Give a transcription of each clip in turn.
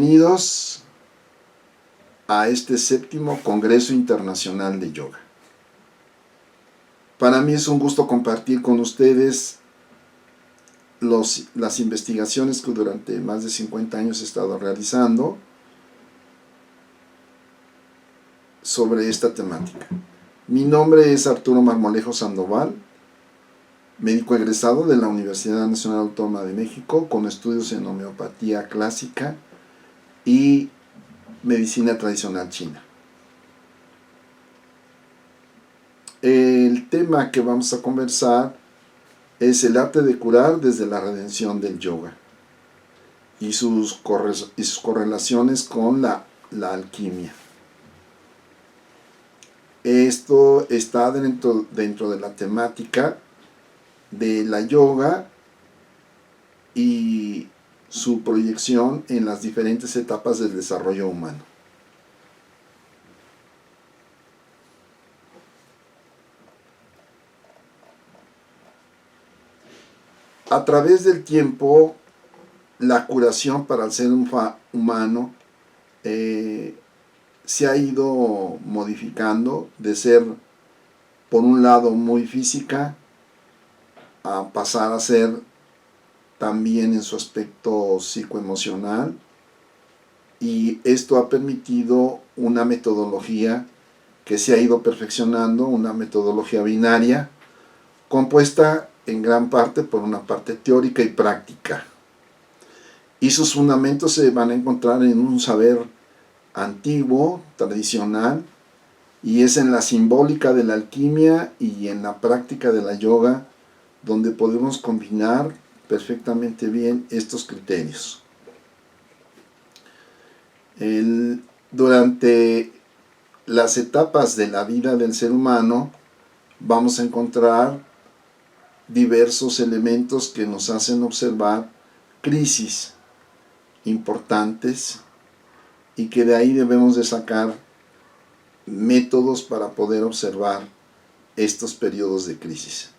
Bienvenidos a este 7º Congreso Internacional de Yoga. Para mí es un gusto compartir con ustedes las investigaciones que durante más de 50 años he estado realizando sobre esta temática. Mi nombre es Arturo Marmolejo Sandoval, médico egresado de la Universidad Nacional Autónoma de México con estudios en homeopatía clásica y medicina tradicional china. El tema que vamos a conversar es el arte de curar desde la redención del yoga y sus correlaciones con la alquimia. Esto está dentro de la temática de la yoga y su proyección en las diferentes etapas del desarrollo humano. A través del tiempo, la curación para el ser humano se ha ido modificando de ser, por un lado, muy física, a pasar a ser también en su aspecto psicoemocional, y esto ha permitido una metodología que se ha ido perfeccionando, una metodología binaria, compuesta en gran parte por una parte teórica y práctica. Y sus fundamentos se van a encontrar en un saber antiguo, tradicional, y es en la simbólica de la alquimia y en la práctica de la yoga donde podemos combinar perfectamente bien estos criterios. Durante las etapas de la vida del ser humano vamos a encontrar diversos elementos que nos hacen observar crisis importantes y que de ahí debemos de sacar métodos para poder observar estos periodos de crisis.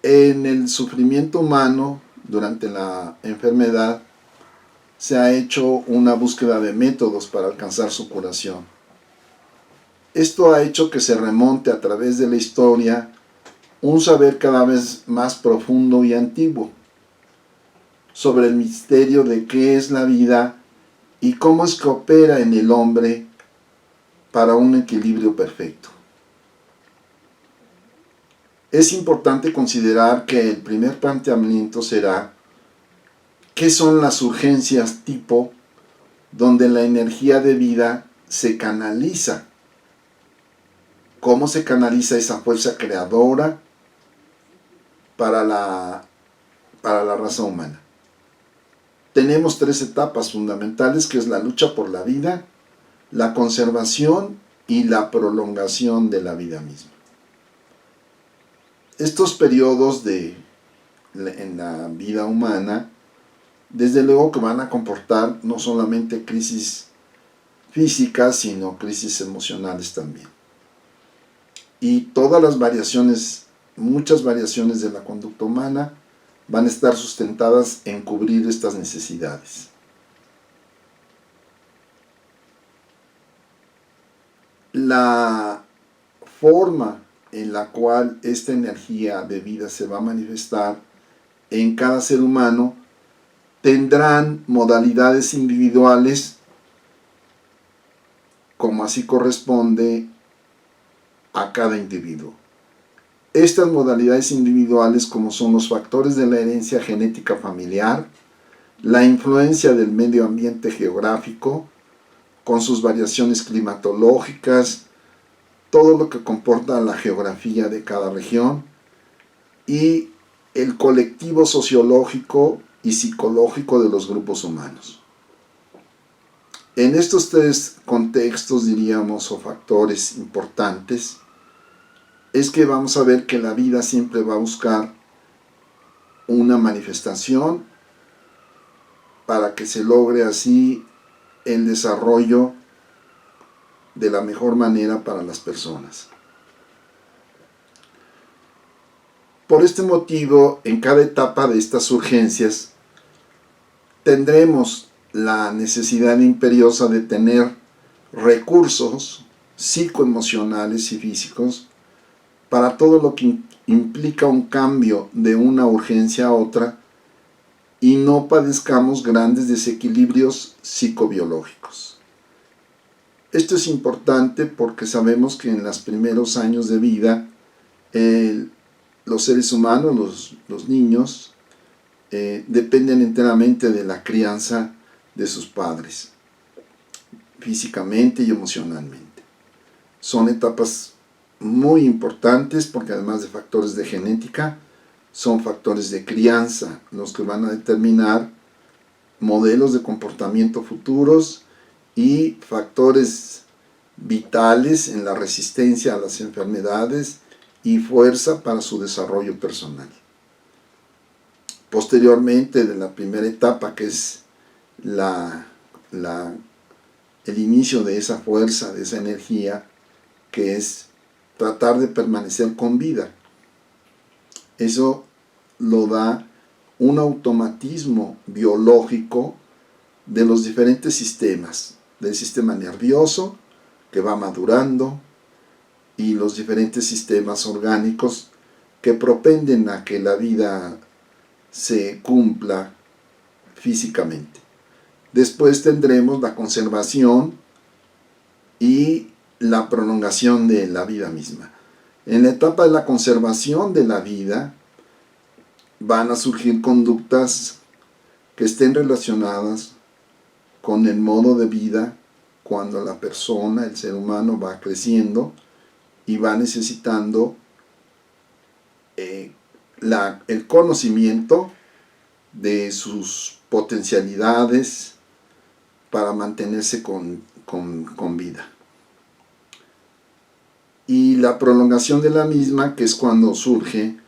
En el sufrimiento humano, durante la enfermedad, se ha hecho una búsqueda de métodos para alcanzar su curación. Esto ha hecho que se remonte a través de la historia un saber cada vez más profundo y antiguo sobre el misterio de qué es la vida y cómo es que opera en el hombre para un equilibrio perfecto. Es importante considerar que el primer planteamiento será ¿qué son las urgencias tipo donde la energía de vida se canaliza? ¿Cómo se canaliza esa fuerza creadora para la raza humana? Tenemos 3 etapas fundamentales, que es la lucha por la vida, la conservación y la prolongación de la vida misma. Estos periodos en la vida humana, desde luego que van a comportar no solamente crisis físicas, sino crisis emocionales también. Y todas las variaciones, muchas variaciones de la conducta humana van a estar sustentadas en cubrir estas necesidades. La forma en la cual esta energía de vida se va a manifestar en cada ser humano tendrán modalidades individuales, como así corresponde a cada individuo. Estas modalidades individuales, como son los factores de la herencia genética familiar, la influencia del medio ambiente geográfico, con sus variaciones climatológicas, todo lo que comporta la geografía de cada región, y el colectivo sociológico y psicológico de los grupos humanos. En estos 3 contextos, diríamos, o factores importantes, es que vamos a ver que la vida siempre va a buscar una manifestación para que se logre así el desarrollo de la mejor manera para las personas. Por este motivo, en cada etapa de estas urgencias, tendremos la necesidad imperiosa de tener recursos psicoemocionales y físicos para todo lo que implica un cambio de una urgencia a otra y no padezcamos grandes desequilibrios psicobiológicos. Esto es importante porque sabemos que en los primeros años de vida los seres humanos, los niños, dependen enteramente de la crianza de sus padres, físicamente y emocionalmente. Son etapas muy importantes porque además de factores de genética, son factores de crianza los que van a determinar modelos de comportamiento futuros y factores vitales en la resistencia a las enfermedades y fuerza para su desarrollo personal. Posteriormente, de la primera etapa, que es el inicio de esa fuerza, de esa energía, que es tratar de permanecer con vida. Eso lo da un automatismo biológico de los diferentes sistemas, del sistema nervioso, que va madurando, y los diferentes sistemas orgánicos que propenden a que la vida se cumpla físicamente. Después tendremos la conservación y la prolongación de la vida misma. En la etapa de la conservación de la vida van a surgir conductas que estén relacionadas con el modo de vida cuando la persona, el ser humano, va creciendo y va necesitando el conocimiento de sus potencialidades para mantenerse con vida. Y la prolongación de la misma, que es cuando surge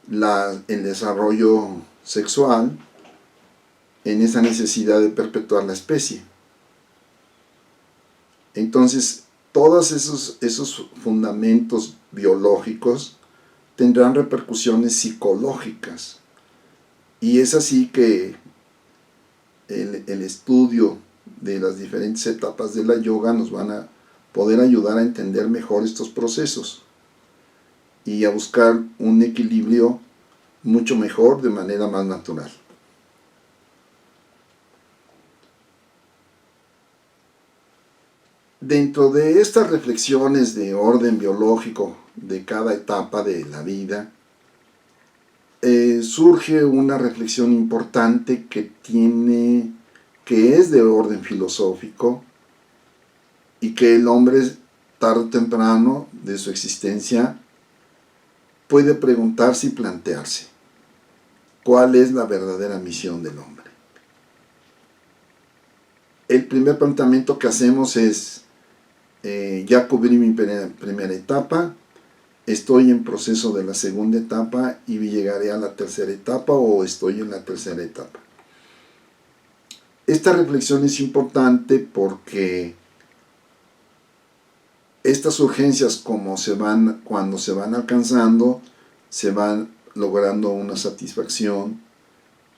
el desarrollo sexual, en esa necesidad de perpetuar la especie. Entonces, todos esos fundamentos biológicos tendrán repercusiones psicológicas. Y es así que el estudio de las diferentes etapas de la yoga nos van a poder ayudar a entender mejor estos procesos y a buscar un equilibrio mucho mejor de manera más natural. Dentro de estas reflexiones de orden biológico de cada etapa de la vida, surge una reflexión importante que es de orden filosófico y que el hombre tarde o temprano de su existencia puede preguntarse y plantearse: ¿cuál es la verdadera misión del hombre? El primer planteamiento que hacemos es: ya cubrí mi primera etapa, estoy en proceso de la segunda etapa y llegaré a la tercera etapa, o estoy en la tercera etapa. Esta reflexión es importante porque estas urgencias, cuando se van alcanzando, se van logrando una satisfacción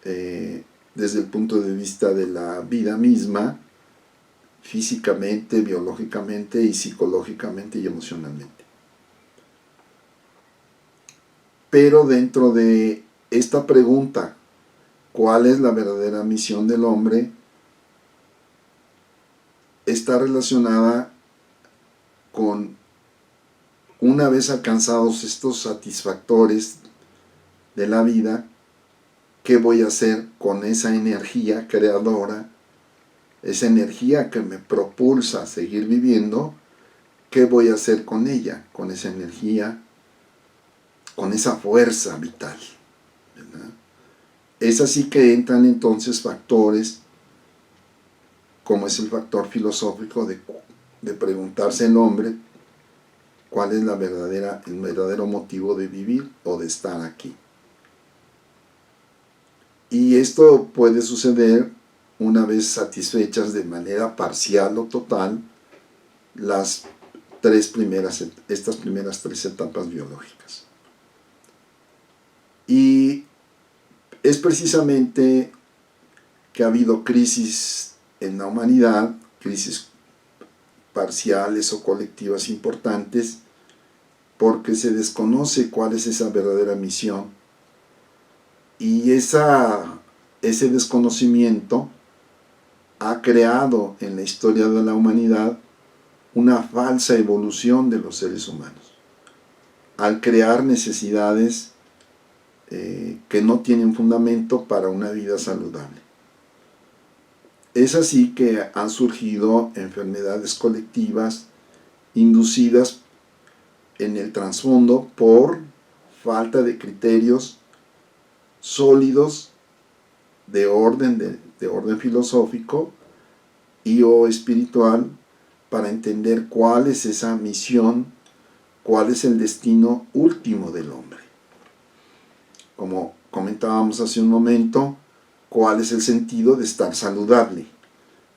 desde el punto de vista de la vida misma, físicamente, biológicamente y psicológicamente y emocionalmente. Pero dentro de esta pregunta, ¿cuál es la verdadera misión del hombre?, está relacionada con, una vez alcanzados estos satisfactores de la vida, ¿qué voy a hacer con esa energía creadora, esa energía que me propulsa a seguir viviendo? ¿Qué voy a hacer con ella, con esa energía, con esa fuerza vital? ¿Verdad? Es así que entran entonces factores como es el factor filosófico de preguntarse el hombre cuál es el verdadero motivo de vivir o de estar aquí. Y esto puede suceder una vez satisfechas de manera parcial o total estas primeras tres etapas biológicas. Y es precisamente que ha habido crisis en la humanidad, crisis parciales o colectivas importantes, porque se desconoce cuál es esa verdadera misión. Y ese desconocimiento ha creado en la historia de la humanidad una falsa evolución de los seres humanos, al crear necesidades que no tienen fundamento para una vida saludable. Es así que han surgido enfermedades colectivas inducidas en el trasfondo por falta de criterios sólidos de orden filosófico y o espiritual para entender cuál es esa misión, cuál es el destino último del hombre. Como comentábamos hace un momento, cuál es el sentido de estar saludable.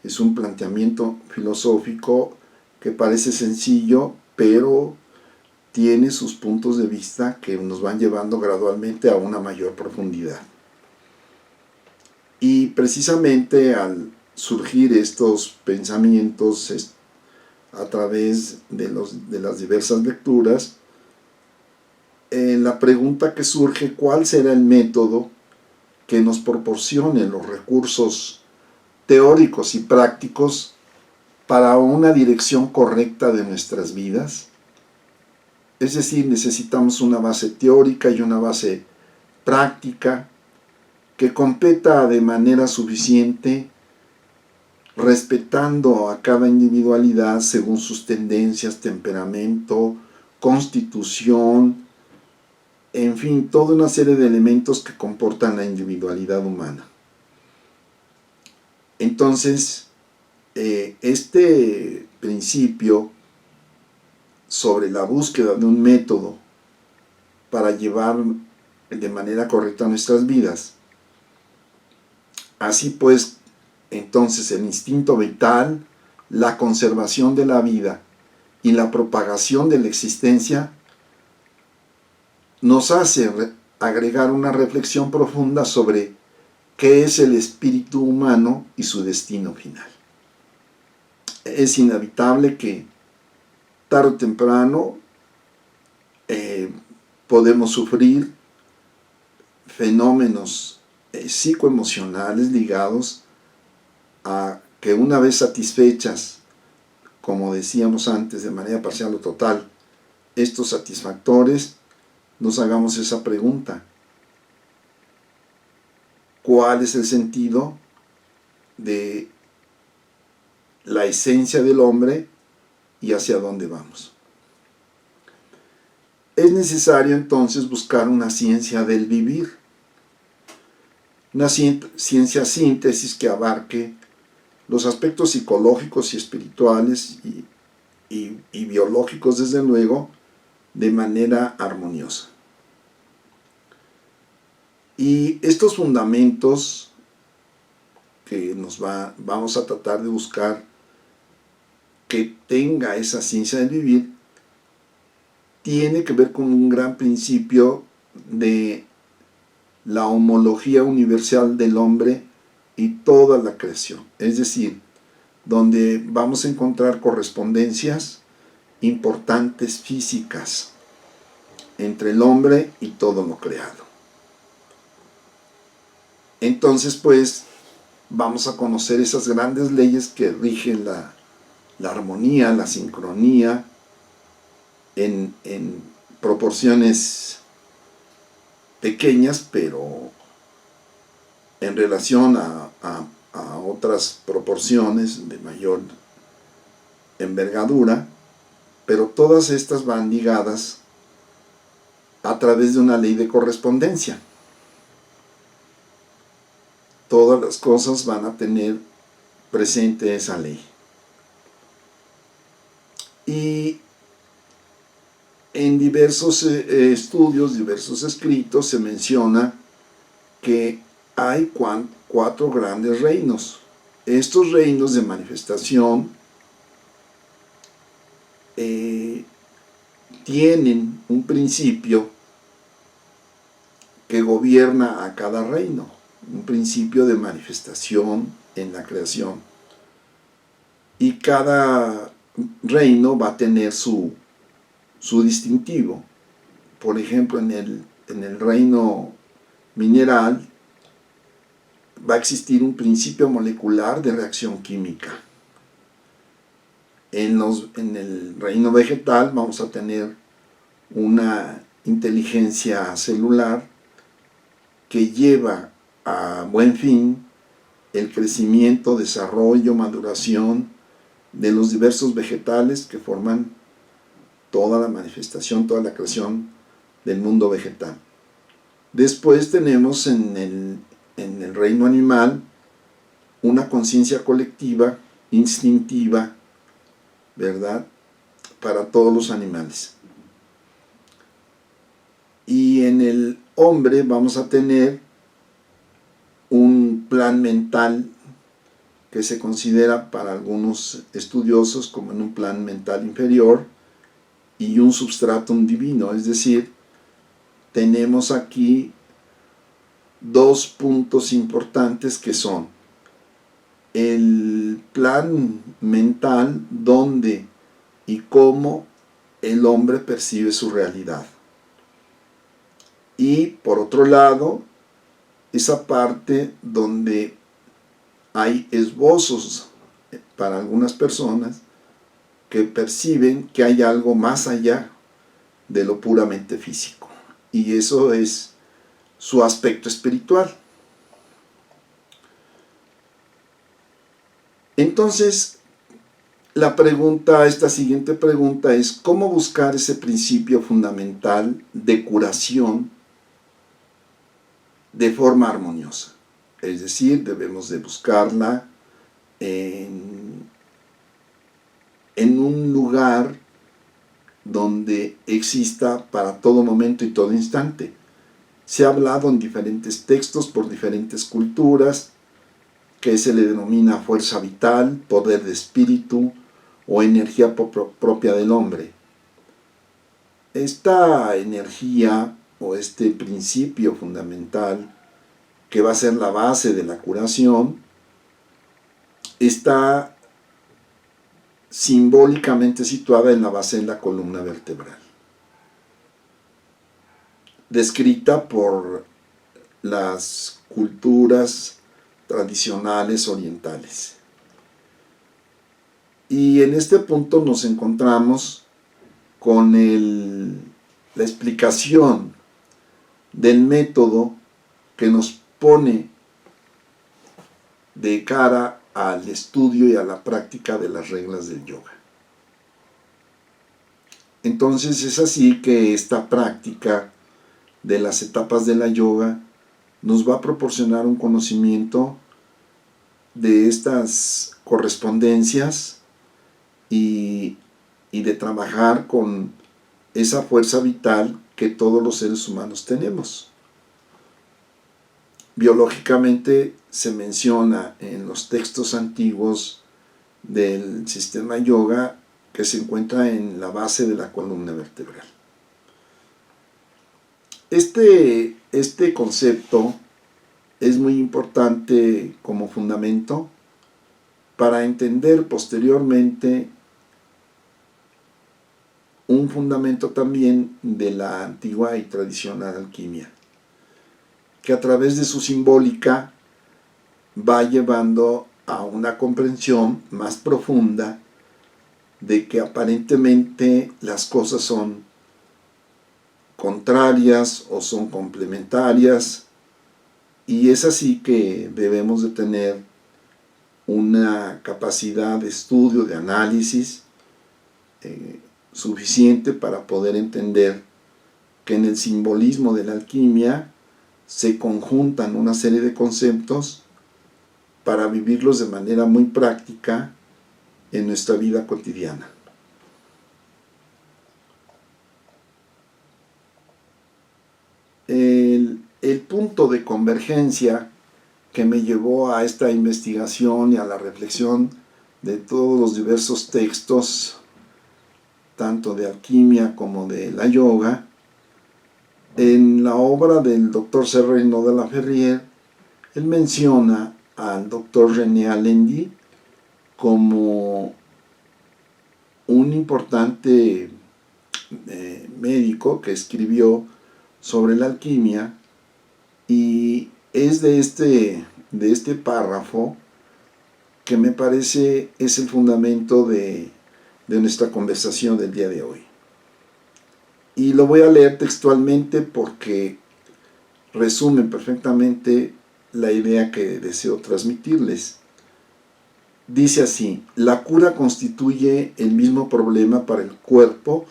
Es un planteamiento filosófico que parece sencillo, pero tiene sus puntos de vista que nos van llevando gradualmente a una mayor profundidad. Y precisamente al surgir estos pensamientos a través de las diversas lecturas, la pregunta que surge: ¿cuál será el método que nos proporcione los recursos teóricos y prácticos para una dirección correcta de nuestras vidas? Es decir, necesitamos una base teórica y una base práctica que competa de manera suficiente, respetando a cada individualidad según sus tendencias, temperamento, constitución, en fin, toda una serie de elementos que comportan la individualidad humana. Entonces, este principio sobre la búsqueda de un método para llevar de manera correcta nuestras vidas, así pues, entonces el instinto vital, la conservación de la vida y la propagación de la existencia nos hace agregar una reflexión profunda sobre qué es el espíritu humano y su destino final. Es inevitable que tarde o temprano podemos sufrir fenómenos psicoemocionales ligados a que, una vez satisfechas, como decíamos antes, de manera parcial o total, estos satisfactores, nos hagamos esa pregunta: ¿cuál es el sentido de la esencia del hombre y hacia dónde vamos? Es necesario entonces buscar una ciencia del vivir, una ciencia síntesis que abarque los aspectos psicológicos y espirituales y biológicos, desde luego, de manera armoniosa. Y estos fundamentos que vamos a tratar de buscar que tenga esa ciencia del vivir, tiene que ver con un gran principio de la homología universal del hombre y toda la creación. Es decir, donde vamos a encontrar correspondencias importantes físicas entre el hombre y todo lo creado. Entonces, pues, vamos a conocer esas grandes leyes que rigen la armonía, la sincronía, en proporciones pequeñas, pero en relación a otras proporciones de mayor envergadura, pero todas estas van ligadas a través de una ley de correspondencia. Todas las cosas van a tener presente esa ley. Y en diversos estudios, diversos escritos, se menciona que hay 4 grandes reinos. Estos reinos de manifestación tienen un principio que gobierna a cada reino. un principio de manifestación en la creación. Y cada reino va a tener su distintivo. Por ejemplo, en el reino mineral va a existir un principio molecular de reacción química. En el reino vegetal vamos a tener una inteligencia celular que lleva a buen fin el crecimiento, desarrollo, maduración de los diversos vegetales que forman toda la manifestación, toda la creación del mundo vegetal. Después tenemos en el reino animal una conciencia colectiva, instintiva, ¿verdad?, para todos los animales. Y en el hombre vamos a tener un plan mental que se considera para algunos estudiosos como en un plan mental inferior y un substratum divino, es decir, tenemos aquí dos puntos importantes que son el plan mental, donde y cómo el hombre percibe su realidad. Y por otro lado, esa parte donde hay esbozos para algunas personas que perciben que hay algo más allá de lo puramente físico. Y eso es su aspecto espiritual. Entonces, esta siguiente pregunta es: ¿cómo buscar ese principio fundamental de curación de forma armoniosa? Es decir, debemos de buscarla en un lugar donde exista para todo momento y todo instante. Se ha hablado en diferentes textos por diferentes culturas que se le denomina fuerza vital, poder de espíritu o energía propia del hombre. Esta energía o este principio fundamental, que va a ser la base de la curación, está simbólicamente situada en la base de la columna vertebral, descrita por las culturas tradicionales orientales. Y en este punto nos encontramos con la explicación del método que nos pone de cara al estudio y a la práctica de las reglas del yoga. Entonces es así que esta práctica de las etapas de la yoga nos va a proporcionar un conocimiento de estas correspondencias y de trabajar con esa fuerza vital que todos los seres humanos tenemos. Biológicamente se menciona en los textos antiguos del sistema yoga que se encuentra en la base de la columna vertebral. Este concepto es muy importante como fundamento para entender posteriormente un fundamento también de la antigua y tradicional alquimia, que a través de su simbólica va llevando a una comprensión más profunda de que aparentemente las cosas son contrarias o son complementarias, y es así que debemos de tener una capacidad de estudio, de análisis suficiente para poder entender que en el simbolismo de la alquimia se conjuntan una serie de conceptos para vivirlos de manera muy práctica en nuestra vida cotidiana. El punto de convergencia que me llevó a esta investigación y a la reflexión de todos los diversos textos, tanto de alquimia como de la yoga, en la obra del Dr. C. Renaud de la Ferrier, Él menciona al doctor René Alendi como un importante médico que escribió sobre la alquimia, y es de este párrafo que me parece es el fundamento de nuestra conversación del día de hoy. Y lo voy a leer textualmente porque resume perfectamente la idea que deseo transmitirles. Dice así: la cura constituye el mismo problema para el cuerpo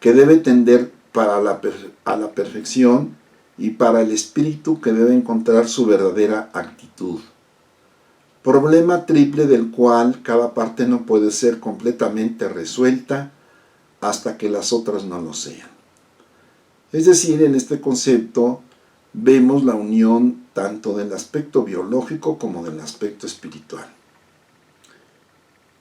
que debe tender a la perfección, y para el espíritu que debe encontrar su verdadera actitud. Problema triple del cual cada parte no puede ser completamente resuelta hasta que las otras no lo sean. Es decir, en este concepto vemos la unión tanto del aspecto biológico como del aspecto espiritual.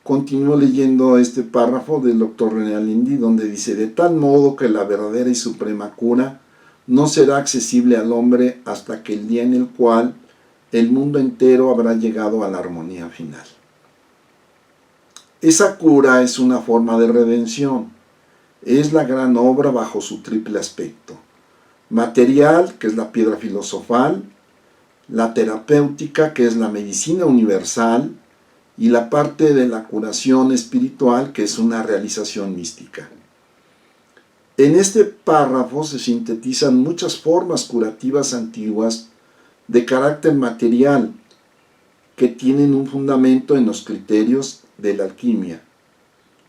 Continúo leyendo este párrafo del Dr. René Alendi, donde dice: de tal modo que la verdadera y suprema cura no será accesible al hombre hasta que el día en el cual el mundo entero habrá llegado a la armonía final. Esa cura es una forma de redención, es la gran obra bajo su triple aspecto: material, que es la piedra filosofal; la terapéutica, que es la medicina universal; y la parte de la curación espiritual, que es una realización mística. En este párrafo se sintetizan muchas formas curativas antiguas de carácter material que tienen un fundamento en los criterios de la alquimia,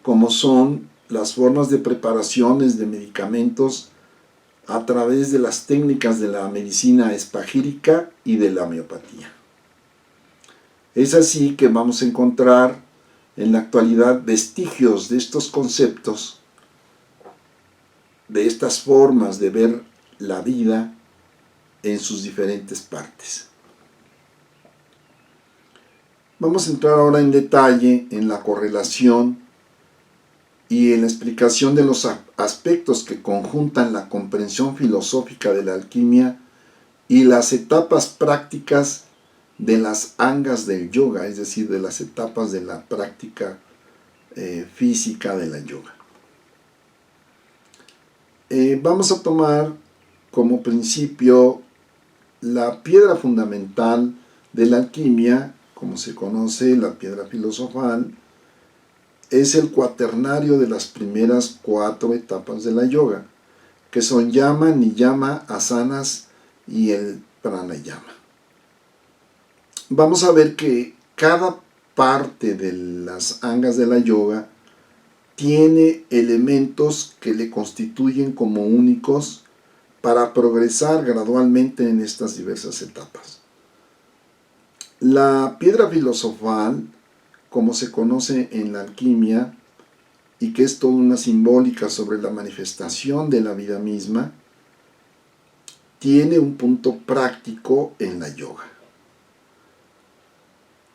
como son las formas de preparaciones de medicamentos a través de las técnicas de la medicina espagírica y de la homeopatía. Es así que vamos a encontrar en la actualidad vestigios de estos conceptos, de estas formas de ver la vida en sus diferentes partes. Vamos a entrar ahora en detalle en la correlación y en la explicación de los aspectos que conjuntan la comprensión filosófica de la alquimia y las etapas prácticas de las angas del yoga, es decir, de las etapas de la práctica física de la yoga. Vamos a tomar como principio la piedra fundamental de la alquimia, como se conoce, la piedra filosofal. Es el cuaternario de las primeras 4 etapas de la yoga, que son yama, niyama, asanas y el pranayama. Vamos a ver que cada parte de las angas de la yoga tiene elementos que le constituyen como únicos para progresar gradualmente en estas diversas etapas. La piedra filosofal, como se conoce en la alquimia, y que es toda una simbólica sobre la manifestación de la vida misma, tiene un punto práctico en la yoga.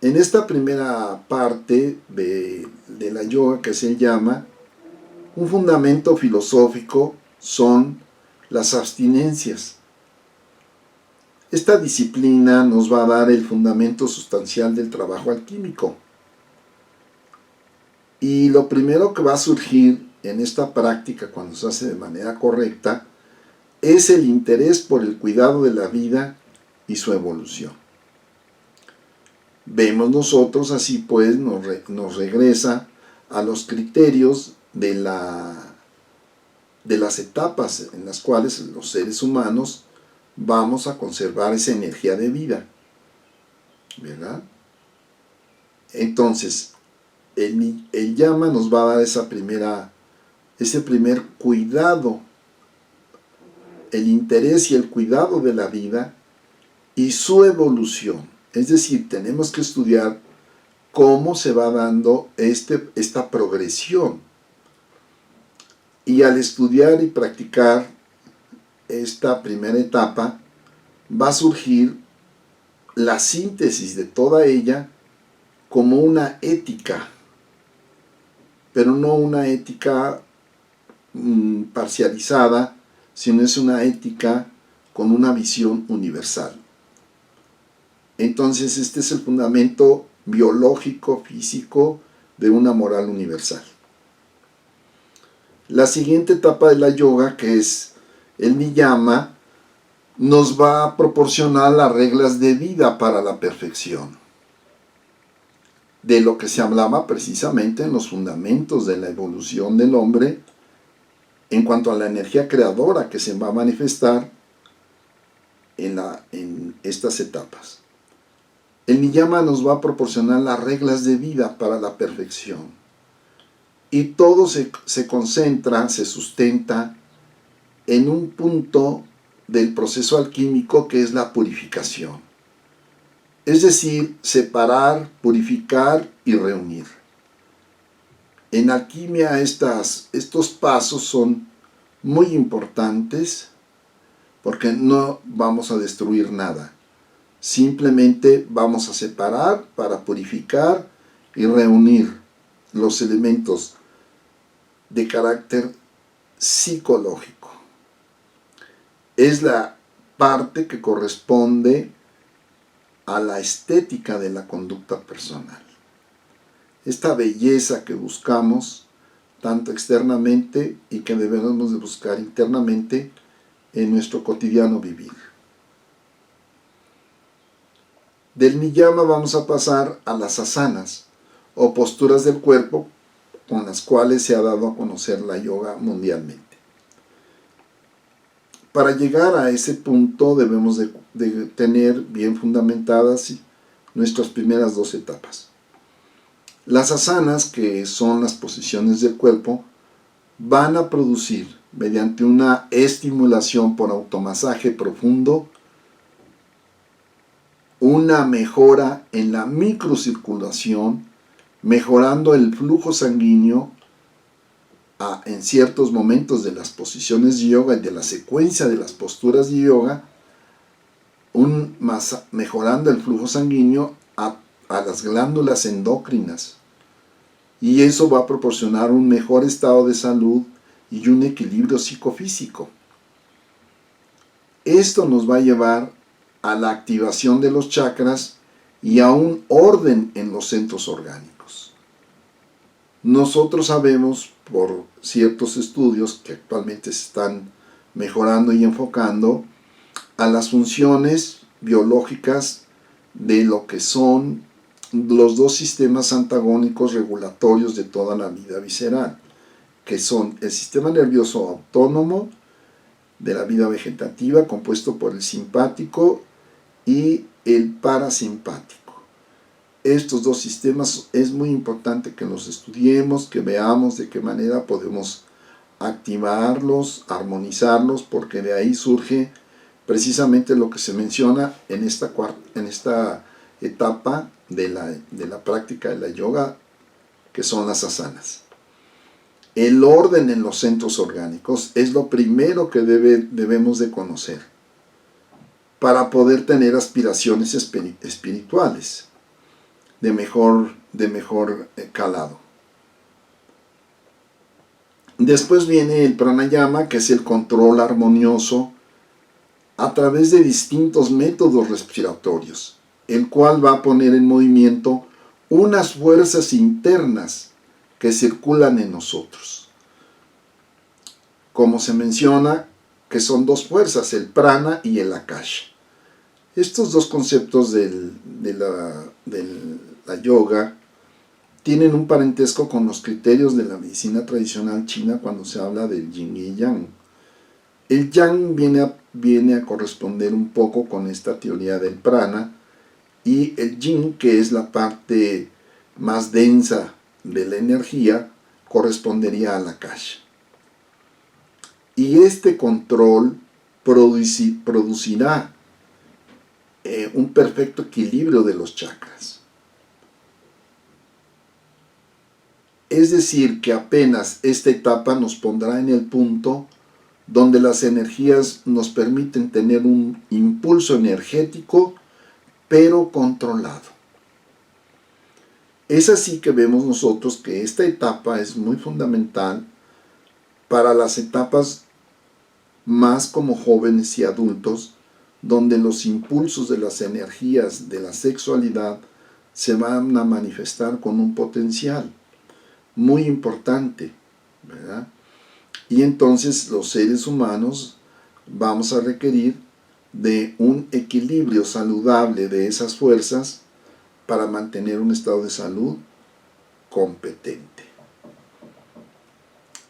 En esta primera parte de la yoga, que se llama, un fundamento filosófico son las abstinencias. Esta disciplina nos va a dar el fundamento sustancial del trabajo alquímico. Y lo primero que va a surgir en esta práctica, cuando se hace de manera correcta, es el interés por el cuidado de la vida y su evolución. Vemos nosotros así, pues, nos regresa a los criterios de las etapas en las cuales los seres humanos vamos a conservar esa energía de vida, ¿verdad? Entonces, el yama nos va a dar ese primer cuidado, el interés y el cuidado de la vida y su evolución. Es decir, tenemos que estudiar cómo se va dando esta progresión. Y al estudiar y practicar esta primera etapa, va a surgir la síntesis de toda ella como una ética, pero no una ética parcializada, sino es una ética con una visión universal. Entonces este es el fundamento biológico, físico de una moral universal. La siguiente etapa de la yoga, que es el niyama, nos va a proporcionar las reglas de vida para la perfección, de lo que se hablaba precisamente en los fundamentos de la evolución del hombre en cuanto a la energía creadora que se va a manifestar en estas etapas. El niyama nos va a proporcionar las reglas de vida para la perfección. Y todo se concentra, se sustenta en un punto del proceso alquímico que es la purificación. Es decir, separar, purificar y reunir. En alquimia estos pasos son muy importantes porque no vamos a destruir nada. Simplemente vamos a separar para purificar y reunir los elementos de carácter psicológico. Es la parte que corresponde a la estética de la conducta personal. Esta belleza que buscamos tanto externamente y que debemos de buscar internamente en nuestro cotidiano vivir. Del niyama vamos a pasar a las asanas o posturas del cuerpo con las cuales se ha dado a conocer la yoga mundialmente. Para llegar a ese punto debemos de tener bien fundamentadas nuestras primeras dos etapas. Las asanas, que son las posiciones del cuerpo, van a producir, mediante una estimulación por automasaje profundo, una mejora en la microcirculación, mejorando el flujo sanguíneo en ciertos momentos de las posiciones de yoga y de la secuencia de las posturas de yoga, mejorando el flujo sanguíneo a las glándulas endócrinas. Y eso va a proporcionar un mejor estado de salud y un equilibrio psicofísico. Esto nos va a llevar a la activación de los chakras y a un orden en los centros orgánicos. Nosotros sabemos por ciertos estudios que actualmente se están mejorando y enfocando a las funciones biológicas de lo que son los dos sistemas antagónicos regulatorios de toda la vida visceral, que son el sistema nervioso autónomo de la vida vegetativa, compuesto por el simpático y el parasimpático. Estos dos sistemas es muy importante que los estudiemos, que veamos de qué manera podemos activarlos, armonizarlos, porque de ahí surge precisamente lo que se menciona en esta etapa de la práctica de la yoga, que son las asanas. El orden en los centros orgánicos es lo primero que debemos de conocer para poder tener aspiraciones espirituales de mejor calado. Después viene el pranayama, que es el control armonioso a través de distintos métodos respiratorios, el cual va a poner en movimiento unas fuerzas internas que circulan en nosotros. Como se menciona, que son dos fuerzas, el prana y el akasha. Estos dos conceptos de la yoga tienen un parentesco con los criterios de la medicina tradicional china cuando se habla del yin y yang. El yang viene a corresponder un poco con esta teoría del prana, y el yin, que es la parte más densa de la energía, correspondería al akasha. Y este control producirá un perfecto equilibrio de los chakras. Es decir, que apenas esta etapa nos pondrá en el punto donde las energías nos permiten tener un impulso energético, pero controlado. Es así que vemos nosotros que esta etapa es muy fundamental para las etapas más como jóvenes y adultos, donde los impulsos de las energías de la sexualidad se van a manifestar con un potencial muy importante, ¿verdad? Y entonces los seres humanos vamos a requerir de un equilibrio saludable de esas fuerzas para mantener un estado de salud competente.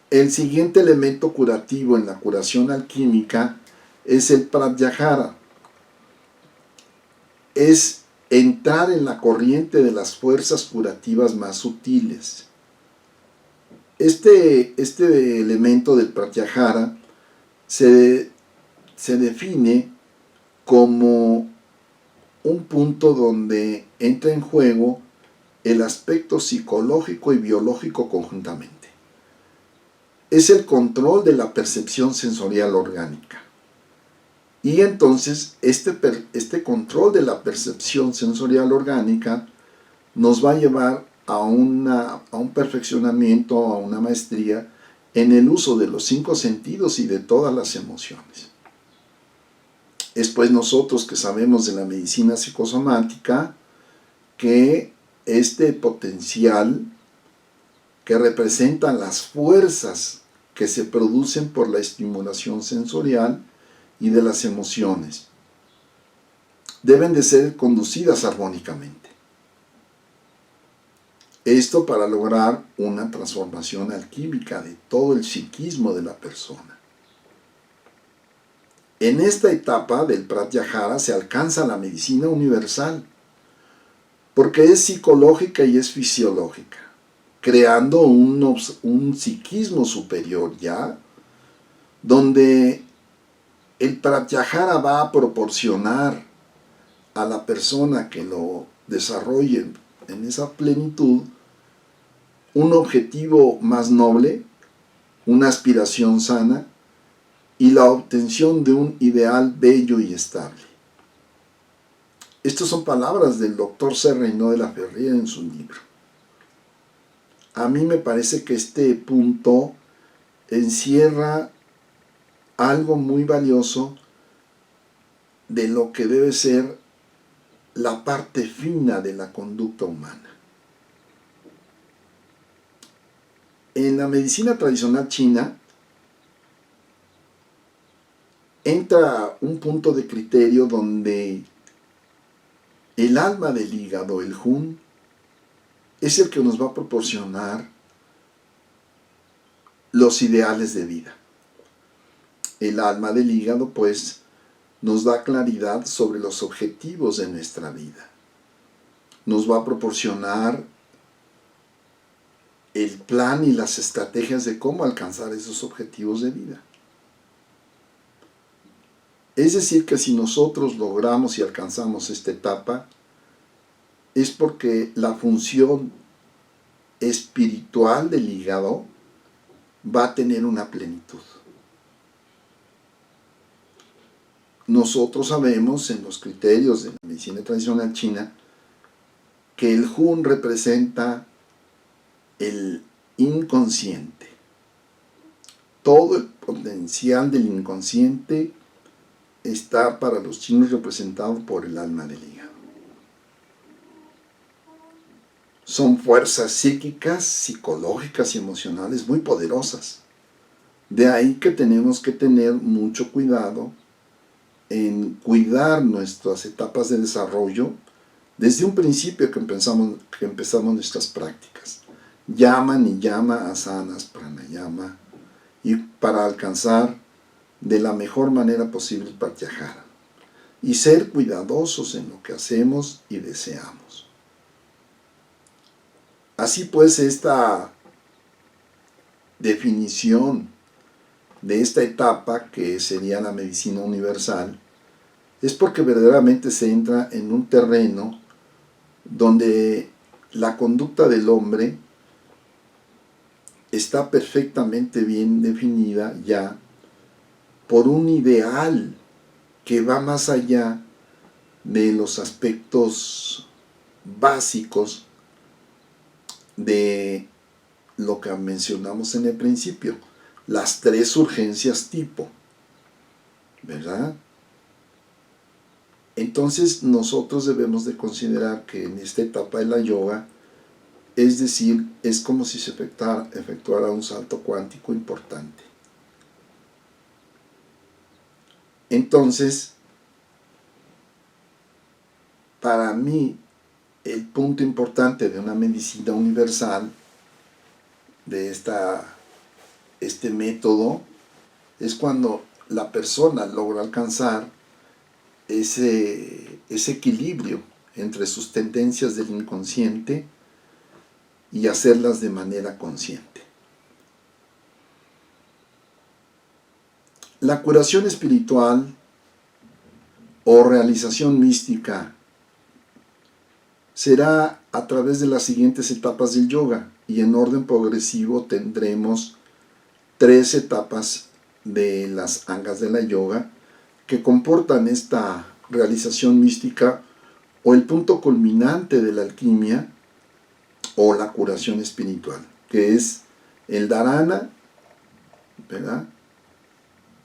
El siguiente elemento curativo en la curación alquímica es el pratyahara. Es entrar en la corriente de las fuerzas curativas más sutiles. Este elemento del pratyahara se define como un punto donde entra en juego el aspecto psicológico y biológico conjuntamente. Es el control de la percepción sensorial orgánica. Y entonces este control de la percepción sensorial orgánica nos va a llevar a un perfeccionamiento, a una maestría en el uso de los 5 sentidos y de todas las emociones. Es pues nosotros que sabemos de la medicina psicosomática que este potencial que representa las fuerzas que se producen por la estimulación sensorial y de las emociones deben de ser conducidas armónicamente. Esto para lograr una transformación alquímica de todo el psiquismo de la persona. En esta etapa del pratyahara se alcanza la medicina universal, porque es psicológica y es fisiológica, creando un psiquismo superior ya, donde el pratyahara va a proporcionar a la persona que lo desarrolle en esa plenitud un objetivo más noble, una aspiración sana y la obtención de un ideal bello y estable. Estas son palabras del doctor C. Reynó de la Ferrier en su libro. A mí me parece que este punto encierra algo muy valioso de lo que debe ser la parte fina de la conducta humana. En la medicina tradicional china entra un punto de criterio donde el alma del hígado, el Hun, es el que nos va a proporcionar los ideales de vida. El alma del hígado, pues, nos da claridad sobre los objetivos de nuestra vida. Nos va a proporcionar el plan y las estrategias de cómo alcanzar esos objetivos de vida. Es decir, que si nosotros logramos y alcanzamos esta etapa, es porque la función espiritual del hígado va a tener una plenitud. Nosotros sabemos en los criterios de la medicina tradicional china que el Hun representa el inconsciente. Todo el potencial del inconsciente está para los chinos representado por el alma del hígado. Son fuerzas psíquicas, psicológicas y emocionales muy poderosas. De ahí que tenemos que tener mucho cuidado en cuidar nuestras etapas de desarrollo desde un principio que empezamos nuestras prácticas. Yama, niyama, asanas, pranayama, y para alcanzar de la mejor manera posible el pratyahara. Y ser cuidadosos en lo que hacemos y deseamos. Así pues, esta definición de esta etapa, que sería la medicina universal, es porque verdaderamente se entra en un terreno donde la conducta del hombre está perfectamente bien definida ya por un ideal que va más allá de los aspectos básicos de lo que mencionamos en el principio, las 3 urgencias tipo, ¿verdad? Entonces nosotros debemos de considerar que en esta etapa de la yoga, es decir, es como si se efectuara un salto cuántico importante. Entonces, para mí, el punto importante de una medicina universal, de este método, es cuando la persona logra alcanzar ese equilibrio entre sus tendencias del inconsciente y hacerlas de manera consciente. La curación espiritual o realización mística será a través de las siguientes etapas del yoga, y en orden progresivo tendremos 3 etapas de las angas de la yoga que comportan esta realización mística o el punto culminante de la alquimia o la curación espiritual, que es el dharana, ¿verdad?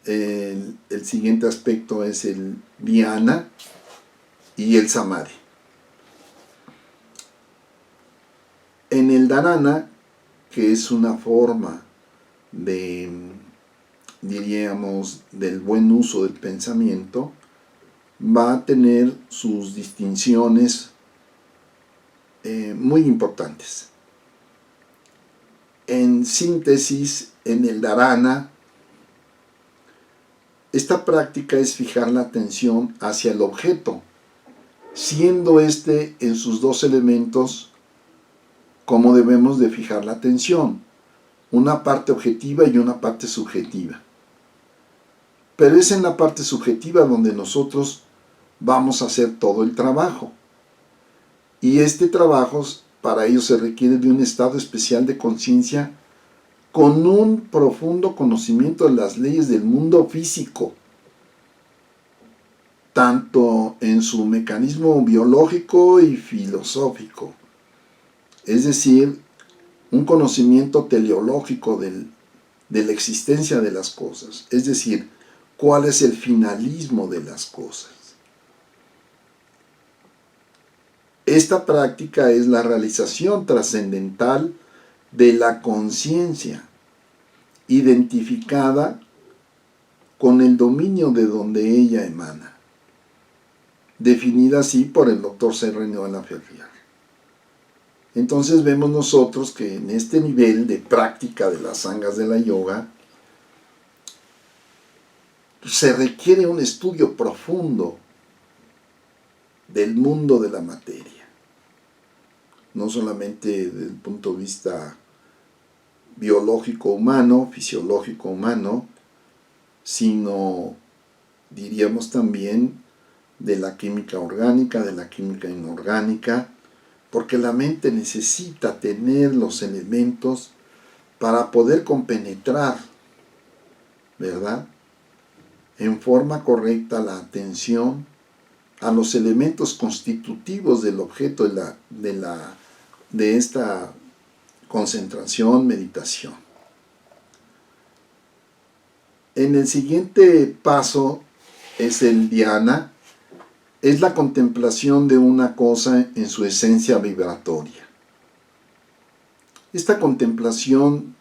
El siguiente aspecto es el dhyana y el samadhi. En el dharana, que es una forma de, diríamos, del buen uso del pensamiento, va a tener sus distinciones muy importantes. En síntesis, en el dharana, esta práctica es fijar la atención hacia el objeto, siendo este en sus 2 elementos como debemos de fijar la atención, una parte objetiva y una parte subjetiva. Pero es en la parte subjetiva donde nosotros vamos a hacer todo el trabajo. Y este trabajo, para ello se requiere de un estado especial de conciencia con un profundo conocimiento de las leyes del mundo físico, tanto en su mecanismo biológico y filosófico. Es decir, un conocimiento teleológico de la existencia de las cosas, es decir, cuál es el finalismo de las cosas. Esta práctica es la realización trascendental de la conciencia, identificada con el dominio de donde ella emana, definida así por el Dr. Serrano de la Ferrier. Entonces vemos nosotros que en este nivel de práctica de las angas de la yoga se requiere un estudio profundo del mundo de la materia, no solamente desde el punto de vista biológico humano, fisiológico humano, sino diríamos también de la química orgánica, de la química inorgánica, porque la mente necesita tener los elementos para poder compenetrar, ¿verdad?, en forma correcta la atención a los elementos constitutivos del objeto de esta concentración, meditación. En el siguiente paso es el dhyana, es la contemplación de una cosa en su esencia vibratoria. Esta contemplación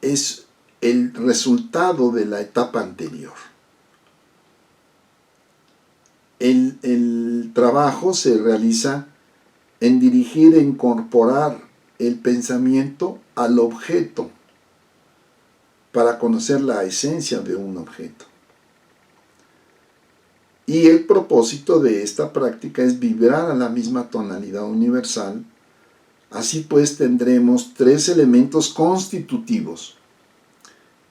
es el resultado de la etapa anterior. El trabajo se realiza en dirigir e incorporar el pensamiento al objeto para conocer la esencia de un objeto. Y el propósito de esta práctica es vibrar a la misma tonalidad universal. Así pues tendremos 3 elementos constitutivos: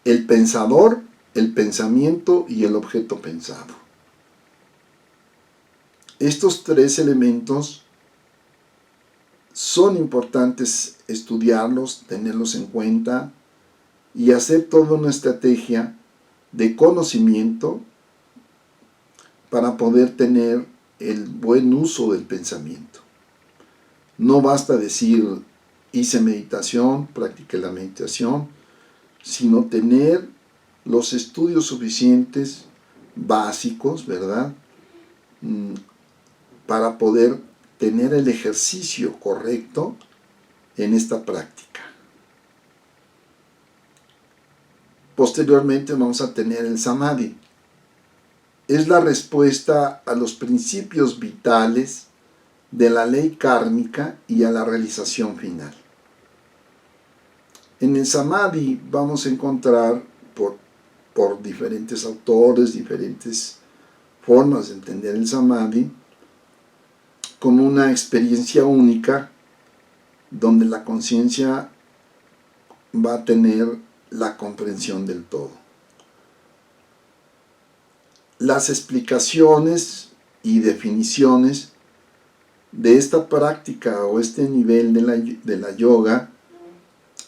el pensador, el pensamiento y el objeto pensado. Estos 3 elementos son importantes estudiarlos, tenerlos en cuenta y hacer toda una estrategia de conocimiento para poder tener el buen uso del pensamiento. No basta decir, hice meditación, practiqué la meditación, sino tener los estudios suficientes, básicos, ¿verdad?, para poder tener el ejercicio correcto en esta práctica. Posteriormente vamos a tener el samadhi. Es la respuesta a los principios vitales de la ley kármica y a la realización final. En el samadhi vamos a encontrar por diferentes autores, diferentes formas de entender el samadhi, como una experiencia única donde la conciencia va a tener la comprensión del todo. Las explicaciones y definiciones de esta práctica o este nivel de la yoga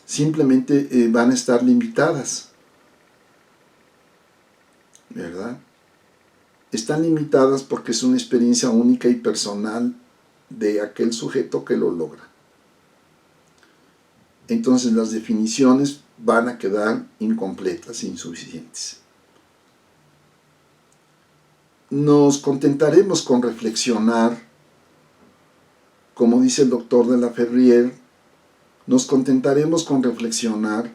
simplemente van a estar limitadas, ¿verdad? Están limitadas porque es una experiencia única y personal de aquel sujeto que lo logra. Entonces las definiciones van a quedar incompletas e insuficientes. Nos contentaremos con reflexionar, como dice el doctor de la Ferrier, nos contentaremos con reflexionar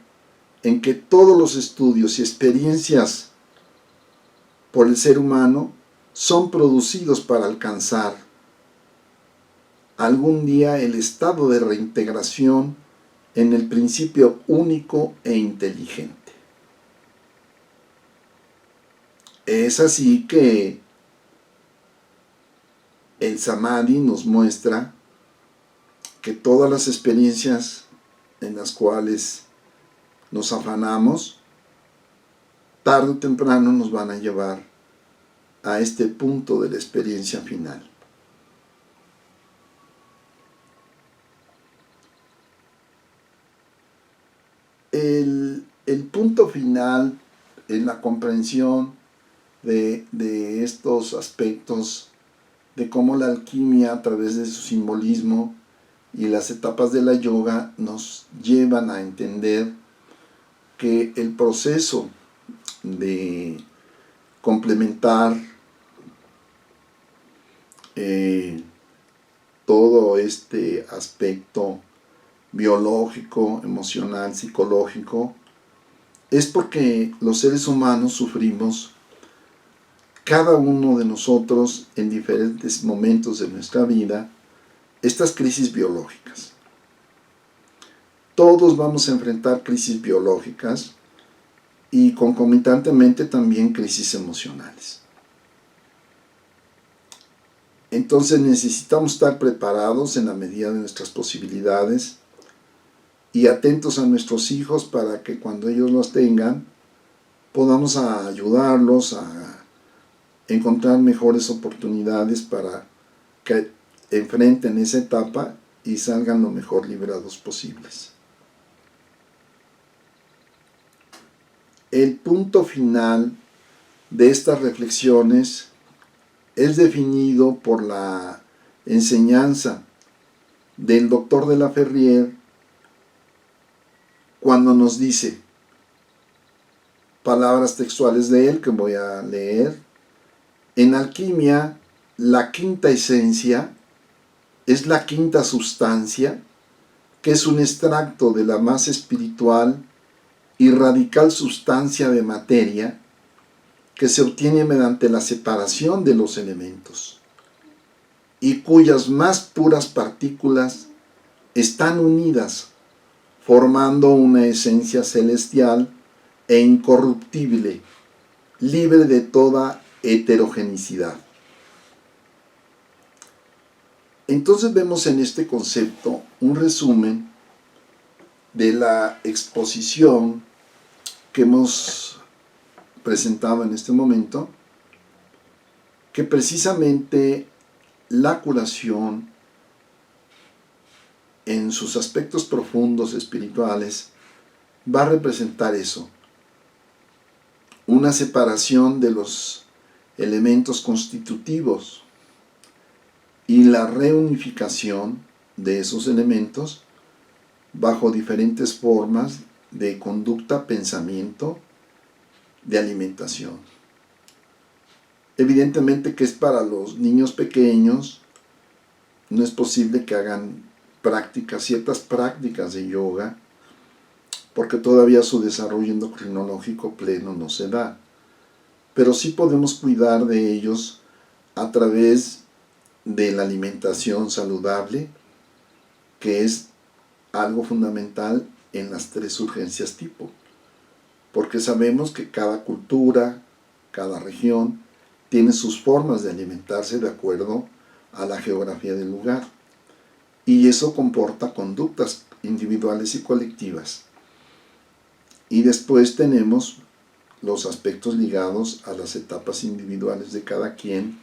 en que todos los estudios y experiencias por el ser humano son producidos para alcanzar algún día el estado de reintegración en el principio único e inteligente. Es así que el samadhi nos muestra que todas las experiencias en las cuales nos afanamos, tarde o temprano nos van a llevar a este punto de la experiencia final. El punto final en la comprensión de estos aspectos, de cómo la alquimia a través de su simbolismo y las etapas de la yoga nos llevan a entender que el proceso de complementar todo este aspecto biológico, emocional, psicológico, es porque los seres humanos sufrimos, cada uno de nosotros en diferentes momentos de nuestra vida, estas crisis biológicas. Todos vamos a enfrentar crisis biológicas y concomitantemente también crisis emocionales. Entonces necesitamos estar preparados en la medida de nuestras posibilidades y atentos a nuestros hijos para que cuando ellos los tengan podamos ayudarlos a encontrar mejores oportunidades para que enfrenten esa etapa y salgan lo mejor librados posibles. El punto final de estas reflexiones es definido por la enseñanza del doctor de la Ferrier cuando nos dice, palabras textuales de él que voy a leer: en alquimia, la quinta esencia es la quinta sustancia, que es un extracto de la más espiritual y radical sustancia de materia que se obtiene mediante la separación de los elementos y cuyas más puras partículas están unidas formando una esencia celestial e incorruptible, libre de toda heterogenicidad. Entonces vemos en este concepto un resumen de la exposición que hemos presentado en este momento, que precisamente la curación en sus aspectos profundos espirituales va a representar eso, una separación de los elementos constitutivos y la reunificación de esos elementos bajo diferentes formas de conducta, pensamiento, de alimentación. Evidentemente que es para los niños pequeños, no es posible que hagan ciertas prácticas de yoga, porque todavía su desarrollo endocrinológico pleno no se da. Pero sí podemos cuidar de ellos a través de la alimentación saludable, que es algo fundamental en las 3 urgencias tipo, porque sabemos que cada cultura, cada región, tiene sus formas de alimentarse de acuerdo a la geografía del lugar, y eso comporta conductas individuales y colectivas. Y después tenemos los aspectos ligados a las etapas individuales de cada quien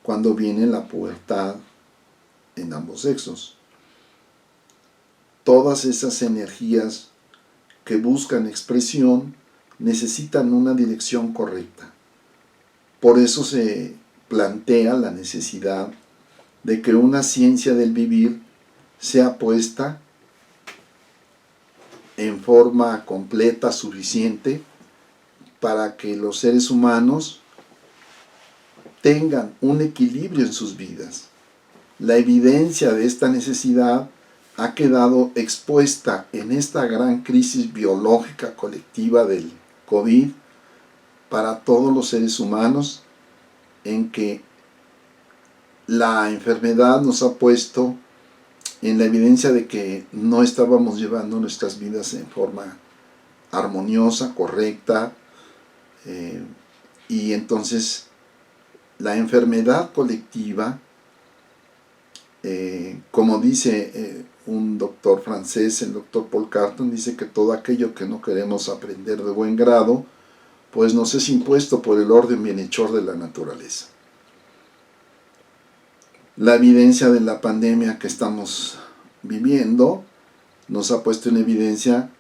cuando viene la pubertad en ambos sexos. Todas esas energías que buscan expresión necesitan una dirección correcta. Por eso se plantea la necesidad de que una ciencia del vivir sea puesta en forma completa, suficiente, para que los seres humanos tengan un equilibrio en sus vidas. La evidencia de esta necesidad ha quedado expuesta en esta gran crisis biológica colectiva del COVID para todos los seres humanos, en que la enfermedad nos ha puesto en la evidencia de que no estábamos llevando nuestras vidas en forma armoniosa, correcta, y entonces la enfermedad colectiva, como dice un doctor francés, el doctor Paul Carton, dice que todo aquello que no queremos aprender de buen grado, pues nos es impuesto por el orden bienhechor de la naturaleza. La evidencia de la pandemia que estamos viviendo nos ha puesto en evidencia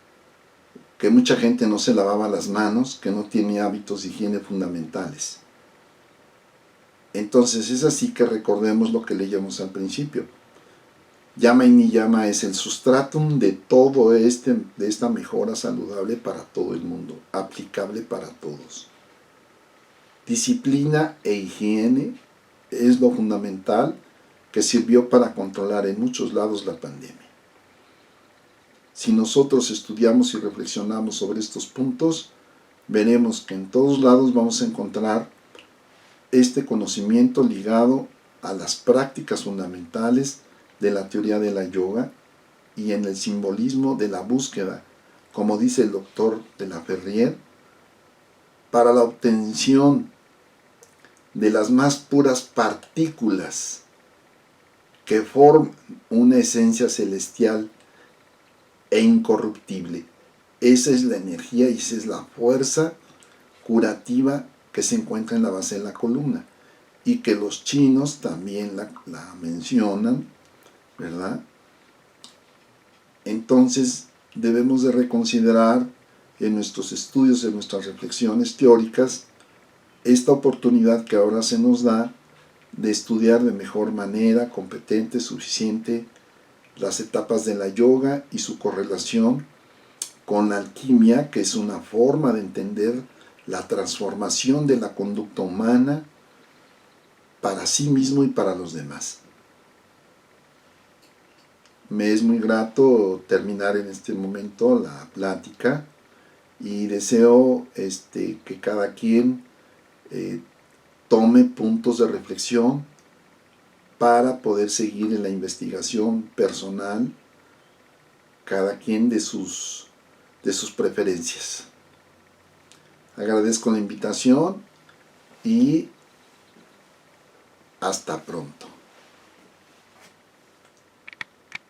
que mucha gente no se lavaba las manos, que no tiene hábitos de higiene fundamentales. Entonces es así que recordemos lo que leíamos al principio. Llama y Niyama es el sustratum de todo de esta mejora saludable para todo el mundo, aplicable para todos. Disciplina e higiene es lo fundamental que sirvió para controlar en muchos lados la pandemia. Si nosotros estudiamos y reflexionamos sobre estos puntos, veremos que en todos lados vamos a encontrar este conocimiento ligado a las prácticas fundamentales de la teoría de la yoga y en el simbolismo de la búsqueda, como dice el doctor de la Ferrier, para la obtención de las más puras partículas que forman una esencia celestial e incorruptible. Esa es la energía y esa es la fuerza curativa que se encuentra en la base de la columna y que los chinos también la mencionan, ¿verdad? Entonces debemos de reconsiderar en nuestros estudios, en nuestras reflexiones teóricas, esta oportunidad que ahora se nos da de estudiar de mejor manera, competente, suficiente, las etapas de la yoga y su correlación con la alquimia, que es una forma de entender la transformación de la conducta humana para sí mismo y para los demás. Me es muy grato terminar en este momento la plática y deseo que cada quien tome puntos de reflexión para poder seguir en la investigación personal, cada quien de sus preferencias. Agradezco la invitación y hasta pronto.